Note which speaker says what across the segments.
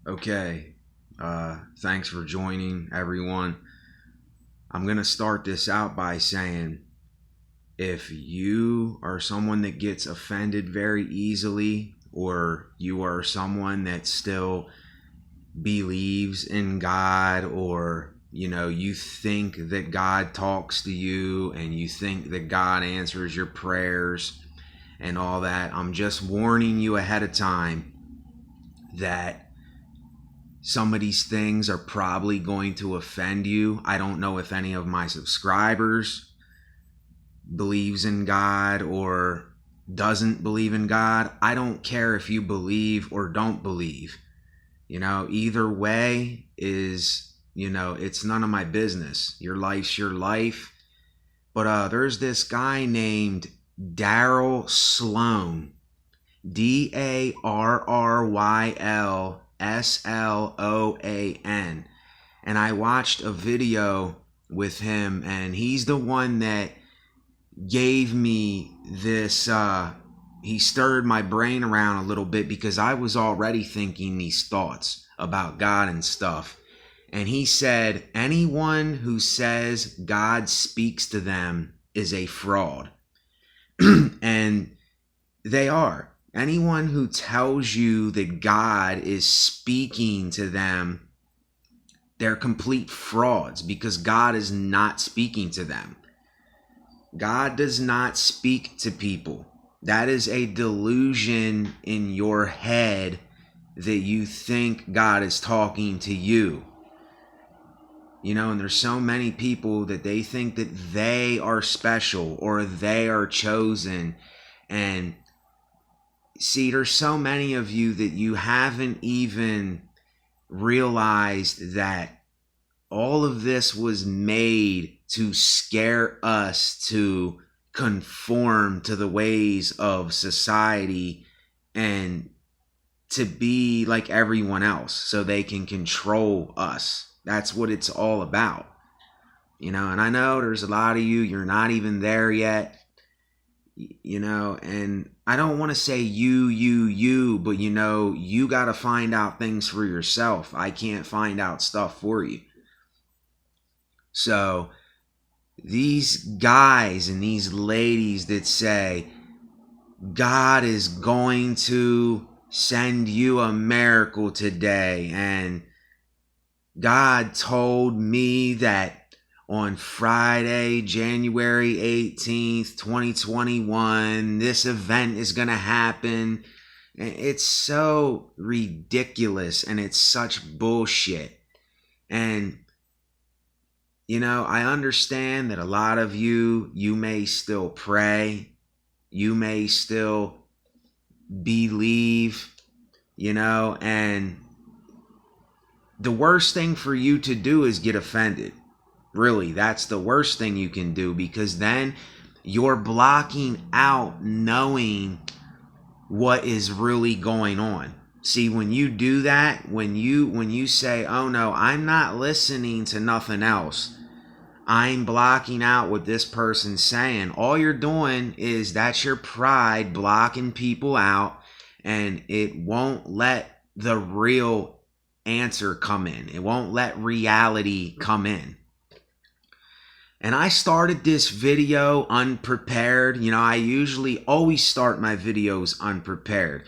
Speaker 1: Okay. Thanks for joining, everyone. I'm going to start this out by saying if you are someone that gets offended very easily, or you are someone that still believes in God, or you think that God talks to you and you think that God answers your prayers and all that, I'm just warning you ahead of time that some of these things are probably going to offend you. I don't know if any of my subscribers believes in God or doesn't believe in God. I don't care if you believe or don't believe. Either way it's none of my business. Your life's your life. But there's this guy named Darryl Sloan. DARRYLSLOAN. And I watched a video with him, and he's the one that gave me this. He stirred my brain around a little bit because I was already thinking these thoughts about God and stuff. And he said, anyone who says God speaks to them is a fraud. And they are. Anyone who tells you that God is speaking to them, they're complete frauds, because God is not speaking to them. God does not speak to people. That is a delusion in your head that you think God is talking to you. And there's so many people that they think that they are special or they are chosen. And see, there's so many of you that you haven't even realized that all of this was made to scare us to conform to the ways of society and to be like everyone else so they can control us. That's what it's all about. And I know there's a lot of you're not even there yet. And I don't want to say you, but you got to find out things for yourself. I can't find out stuff for you. So these guys and these ladies that say God is going to send you a miracle today, and God told me that on Friday, January 18th, 2021, this event is going to happen. It's so ridiculous, and it's such bullshit. And, I understand that a lot of you may still pray. You may still believe, and the worst thing for you to do is get offended. Really, that's the worst thing you can do, because then you're blocking out knowing what is really going on. See, when you do that, when you say, oh no, I'm not listening to nothing else, I'm blocking out what this person's saying, all you're doing is that's your pride blocking people out, and it won't let the real answer come in. It won't let reality come in. And I started this video unprepared. I usually always start my videos unprepared.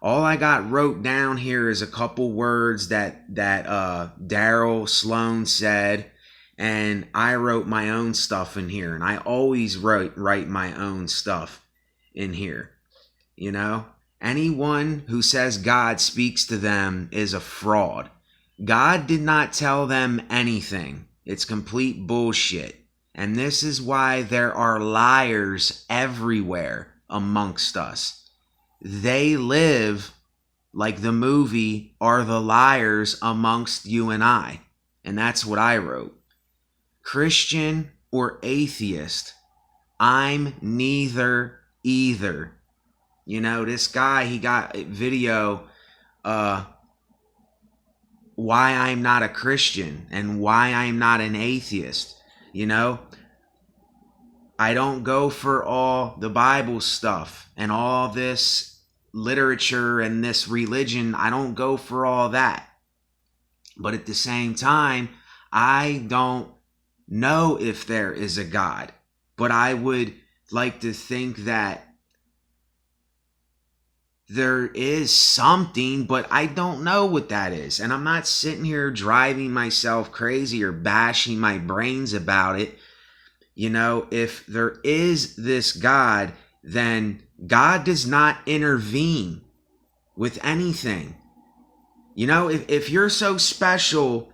Speaker 1: All I got wrote down here is a couple words that Darryl Sloan said, and I wrote my own stuff in here. And I always write my own stuff in here. Anyone who says God speaks to them is a fraud. God did not tell them anything. It's complete bullshit. And this is why there are liars everywhere amongst us. They live like the movie Are the Liars Amongst You and I. And that's what I wrote. Christian or atheist, I'm neither either. This guy, he got a video why I'm not a Christian and why I'm not an atheist. I don't go for all the Bible stuff and all this literature and this religion. I don't go for all that. But at the same time, I don't know if there is a God. But I would like to think that there is something, but I don't know what that is. And I'm not sitting here driving myself crazy or bashing my brains about it. You know, if there is this God, then God does not intervene with anything. You know, if you're so special,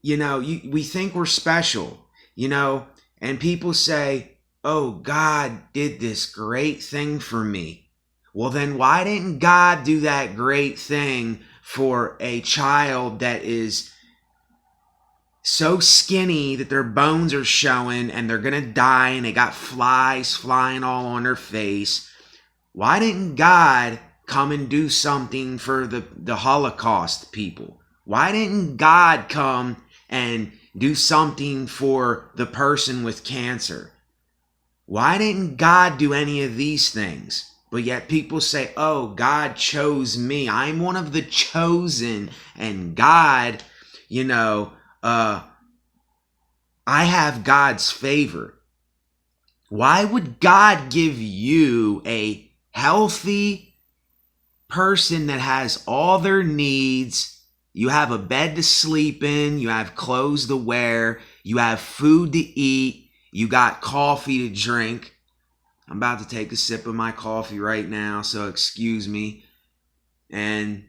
Speaker 1: you know, we think we're special, you know, and people say, oh, God did this great thing for me. Well, then why didn't God do that great thing for a child that is so skinny that their bones are showing and they're going to die and they got flies flying all on their face? Why didn't God come and do something for the Holocaust people? Why didn't God come and do something for the person with cancer? Why didn't God do any of these things? But yet people say, oh, God chose me. I'm one of the chosen. And God, you know, I have God's favor. Why would God give you a healthy person that has all their needs? You have a bed to sleep in. You have clothes to wear. You have food to eat. You got coffee to drink. I'm about to take a sip of my coffee right now, so excuse me. And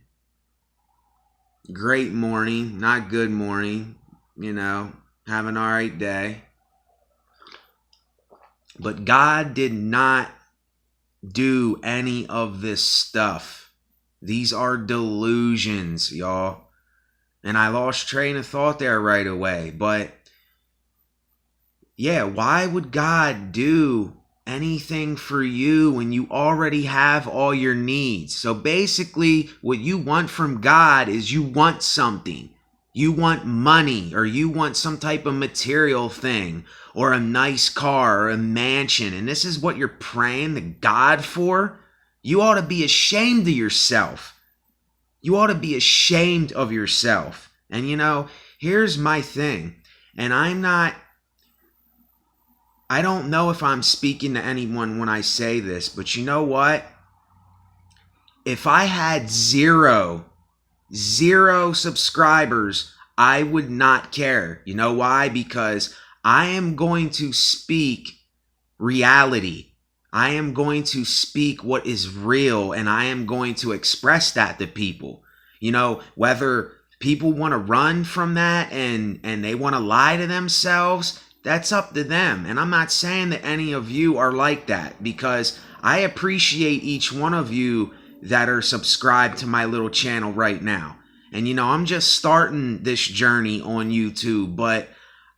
Speaker 1: great morning, not good morning, you know, have an all right day. But God did not do any of this stuff. These are delusions, y'all. And I lost train of thought there right away. But yeah, why would God do anything for you when you already have all your needs? So basically, what you want from God is you want something. You want money, or you want some type of material thing, or a nice car, or a mansion, and this is what you're praying to God for? You ought to be ashamed of yourself. You ought to be ashamed of yourself. And you know, here's my thing, and I don't know if I'm speaking to anyone when I say this, but you know what? If I had zero subscribers, I would not care. You know why? Because I am going to speak reality. I am going to speak what is real, and I am going to express that to people. You know, whether people want to run from that and they want to lie to themselves, that's up to them. And I'm not saying that any of you are like that, because I appreciate each one of you that are subscribed to my little channel right now. And you know, I'm just starting this journey on YouTube, but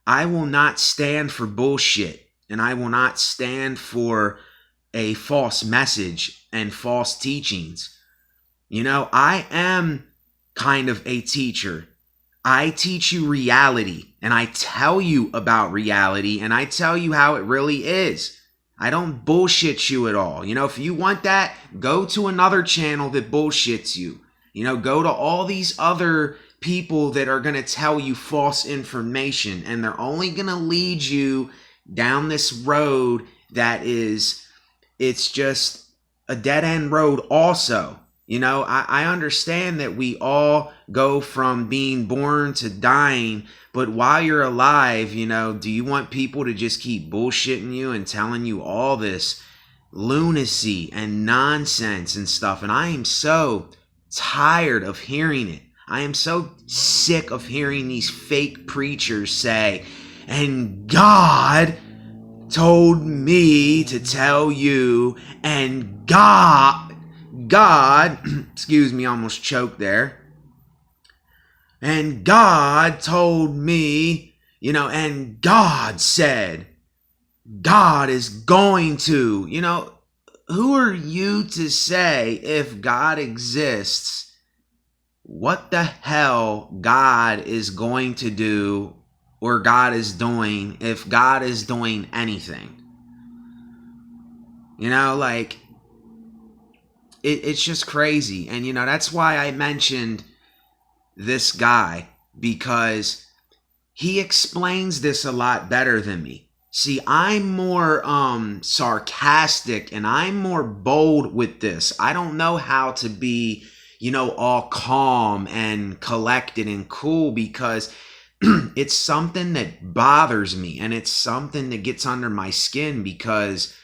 Speaker 1: I will not stand for bullshit, and I will not stand for a false message and false teachings. You know, I am kind of a teacher. I teach you reality, and I tell you about reality, and I tell you how it really is. I don't bullshit you at all. You know, if you want that, go to another channel that bullshits you. You know, go to all these other people that are going to tell you false information, and they're only going to lead you down this road that is, it's just a dead end road also. You know, I understand that we all go from being born to dying, but while you're alive, you know, do you want people to just keep bullshitting you and telling you all this lunacy and nonsense and stuff? And I am so tired of hearing it. I am so sick of hearing these fake preachers say, and God told me to tell you, and God, excuse me, I almost choked there. And God told me, you know, and God said, God is going to, you know, who are you to say if God exists, what the hell God is going to do or God is doing if God is doing anything? You know, like, it's just crazy. And, you know, that's why I mentioned this guy, because he explains this a lot better than me. See, I'm more sarcastic and I'm more bold with this. I don't know how to be, you know, all calm and collected and cool, because it's something that bothers me and it's something that gets under my skin, because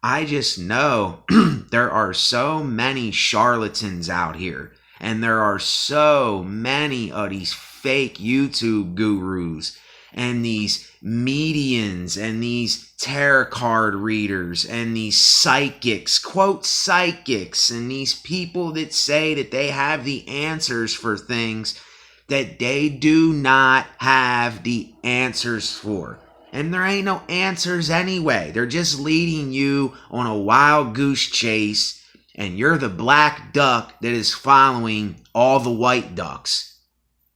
Speaker 1: I just know there are so many charlatans out here, and there are so many of these fake YouTube gurus and these mediums and these tarot card readers and these psychics, quote psychics, and these people that say that they have the answers for things that they do not have the answers for. And there ain't no answers anyway. They're just leading you on a wild goose chase, and you're the black duck that is following all the white ducks,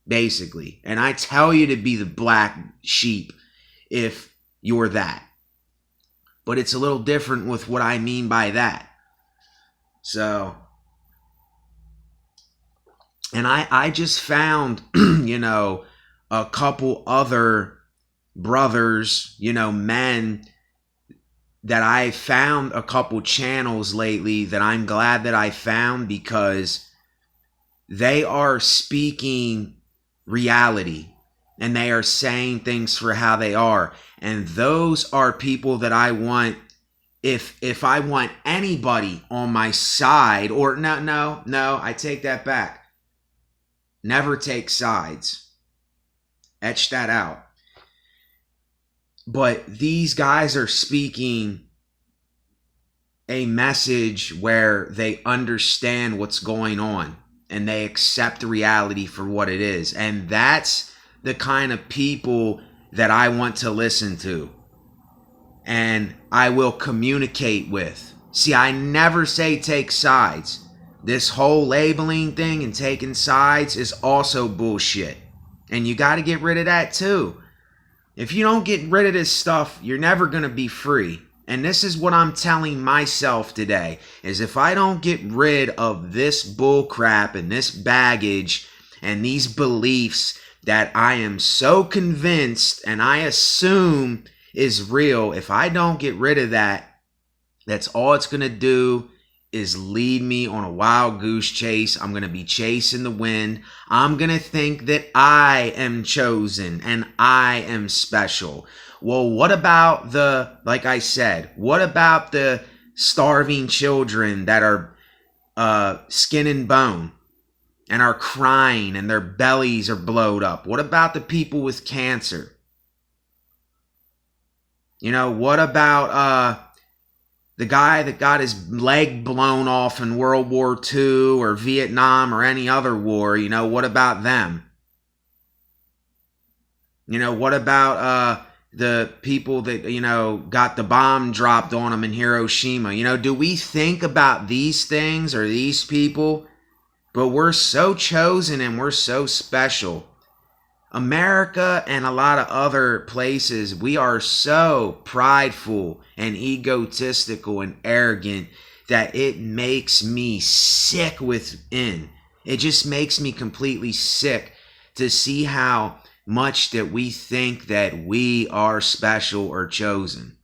Speaker 1: basically. And I tell you to be the black sheep if you're that. But it's a little different with what I mean by that. So, and I just found, you know, a couple other brothers, you know, men, that I found a couple channels lately that I'm glad that I found, because they are speaking reality and they are saying things for how they are. And those are people that I want. If I want anybody on my side, or no, I take that back. Never take sides. Etch that out. But these guys are speaking a message where they understand what's going on and they accept reality for what it is. And that's the kind of people that I want to listen to and I will communicate with. See, I never say take sides. This whole labeling thing and taking sides is also bullshit. And you got to get rid of that too. If you don't get rid of this stuff, you're never going to be free. And this is what I'm telling myself today, is if I don't get rid of this bull crap and this baggage and these beliefs that I am so convinced and I assume is real, if I don't get rid of that, that's all it's going to do is lead me on a wild goose chase. I'm going to be chasing the wind. I'm going to think that I am chosen and I am special. Well, what about like I said, what about the starving children that are skin and bone and are crying and their bellies are blowed up? What about the people with cancer? You know, what about the guy that got his leg blown off in World War II or Vietnam or any other war? You know, what about them? You know, what about the people that, you know, got the bomb dropped on them in Hiroshima? You know, do we think about these things or these people? But we're so chosen and we're so special. America and a lot of other places, we are so prideful and egotistical and arrogant that it makes me sick within. It just makes me completely sick to see how much that we think that we are special or chosen.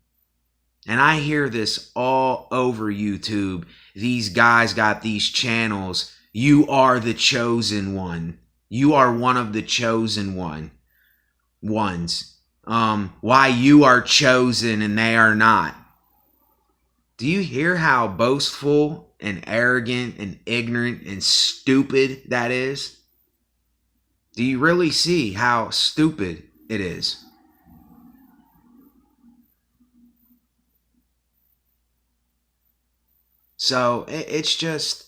Speaker 1: And I hear this all over YouTube. These guys got these channels. You are the chosen one. You are one of the chosen ones. Why you are chosen and they are not. Do you hear how boastful and arrogant and ignorant and stupid that is? Do you really see how stupid it is? So it's just...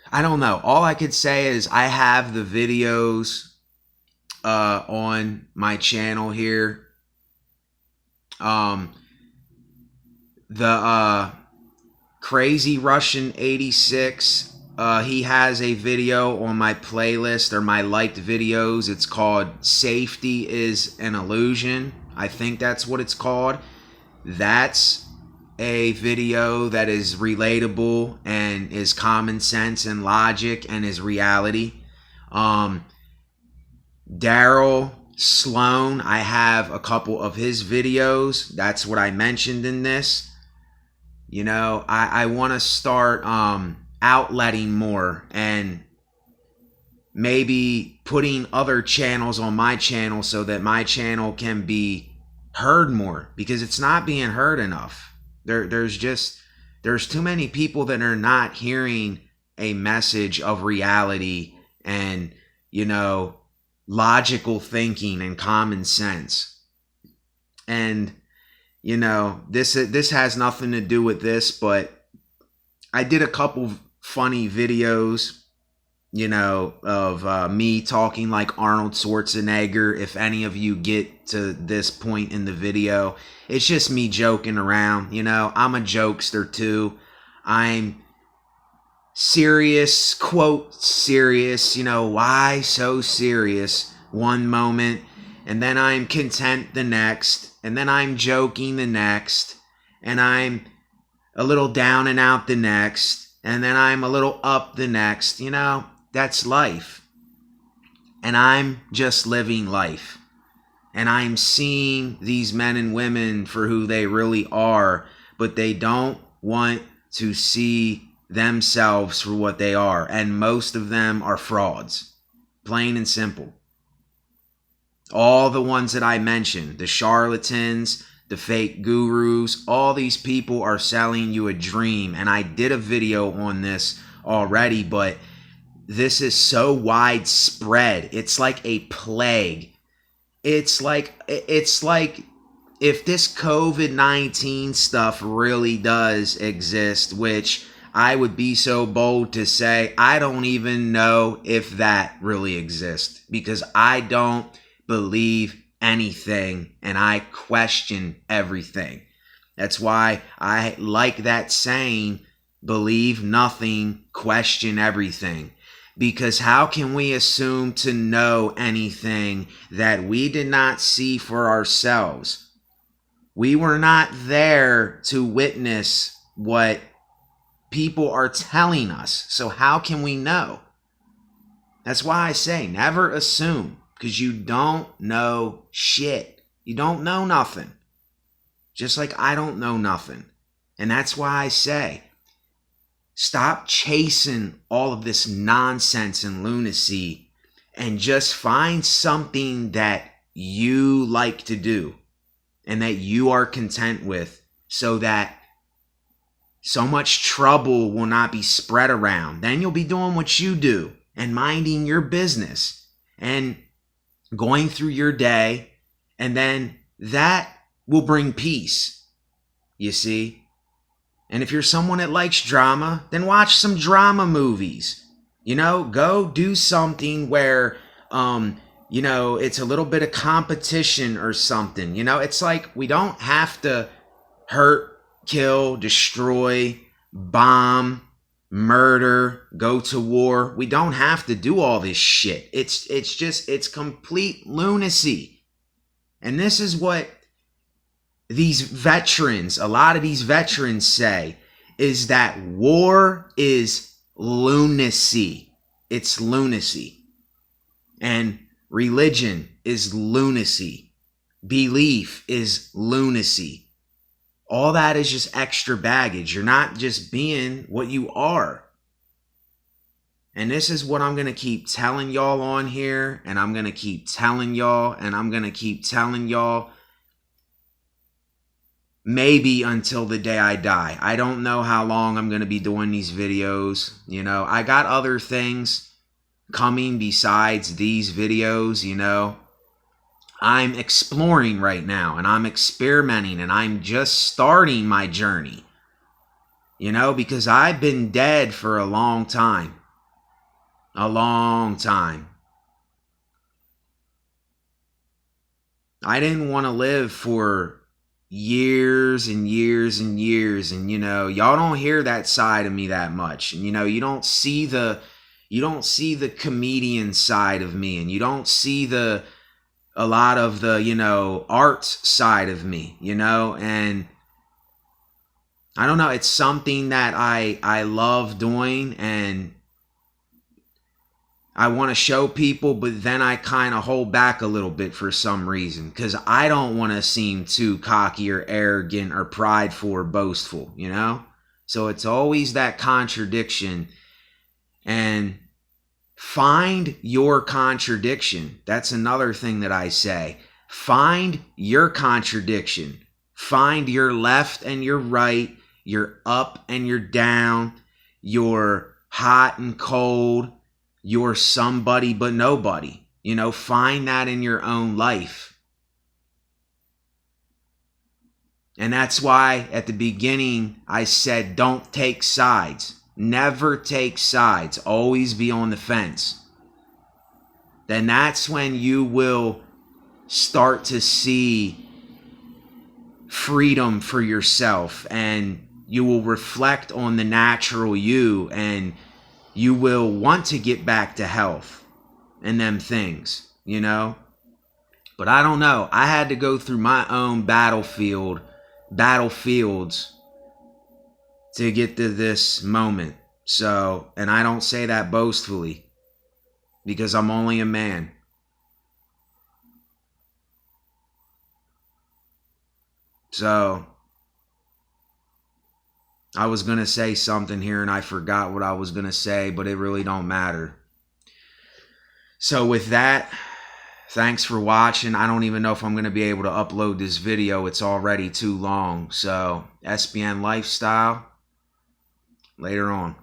Speaker 1: I don't know. All I could say is I have the videos on my channel here. The Crazy Russian 86, he has a video on my playlist or my liked videos. It's called Safety is an Illusion. I think that's what it's called. That's a video that is relatable and is common sense and logic and is reality. Daryl Sloan, I have a couple of his videos. That's what I mentioned in this. You know, I want to start outletting more and maybe putting other channels on my channel so that my channel can be heard more, because it's not being heard enough. There's too many people that are not hearing a message of reality and, you know, logical thinking and common sense. And, you know, this has nothing to do with this, but I did a couple funny videos, you know, of me talking like Arnold Schwarzenegger. If any of you get to this point in the video, it's just me joking around. You know, I'm a jokester too. I'm serious, quote serious, you know, why so serious one moment, and then I'm content the next, and then I'm joking the next, and I'm a little down and out the next, and then I'm a little up the next. You know, that's life. And I'm just living life. And I'm seeing these men and women for who they really are, but they don't want to see themselves for what they are. And most of them are frauds. Plain and simple. All the ones that I mentioned, the charlatans, the fake gurus, all these people are selling you a dream. And I did a video on this already, but this is so widespread. It's like a plague. It's like if this COVID-19 stuff really does exist, which I would be so bold to say, I don't even know if that really exists, because I don't believe anything and I question everything. That's why I like that saying, believe nothing, question everything. Because how can we assume to know anything that we did not see for ourselves? We were not there to witness what people are telling us. So how can we know? That's why I say never assume, because you don't know shit. You don't know nothing. Just like I don't know nothing. And that's why I say stop chasing all of this nonsense and lunacy and just find something that you like to do and that you are content with, so that so much trouble will not be spread around. Then you'll be doing what you do and minding your business and going through your day, and then that will bring peace, you see? And if you're someone that likes drama, then watch some drama movies. You know, go do something where, you know, it's a little bit of competition or something. You know, it's like we don't have to hurt, kill, destroy, bomb, murder, go to war. We don't have to do all this shit. It's complete lunacy. And this is what these veterans, a lot of these veterans say, is that war is lunacy. It's lunacy. And religion is lunacy. Belief is lunacy. All that is just extra baggage. You're not just being what you are. And this is what I'm going to keep telling y'all on here. And I'm going to keep telling y'all. And I'm going to keep telling y'all. Maybe until the day I die. I don't know how long I'm going to be doing these videos. You know, I got other things coming besides these videos, you know. I'm exploring right now, and I'm experimenting, and I'm just starting my journey. You know, because I've been dead for a long time. A long time. I didn't want to live for years and years and years, and you know, y'all don't hear that side of me that much. And you know, you don't see the comedian side of me, and you don't see a lot of the, you know, art side of me, you know. And I don't know, it's something that I love doing, and I want to show people, but then I kind of hold back a little bit for some reason, because I don't want to seem too cocky or arrogant or prideful or boastful, you know? So it's always that contradiction. And find your contradiction. That's another thing that I say. Find your contradiction. Find your left and your right, your up and your down, your hot and cold, your somebody but nobody. You know, find that in your own life. And that's why at the beginning I said, don't take sides. Never take sides. Always be on the fence. Then that's when you will start to see freedom for yourself, and you will reflect on the natural you, and you will want to get back to health and them things, you know? But I don't know. I had to go through my own battlefields to get to this moment. So, and I don't say that boastfully, because I'm only a man. So, I was going to say something here and I forgot what I was going to say, but it really don't matter. So with that, thanks for watching. I don't even know if I'm going to be able to upload this video. It's already too long. So, SBN Lifestyle. Later on.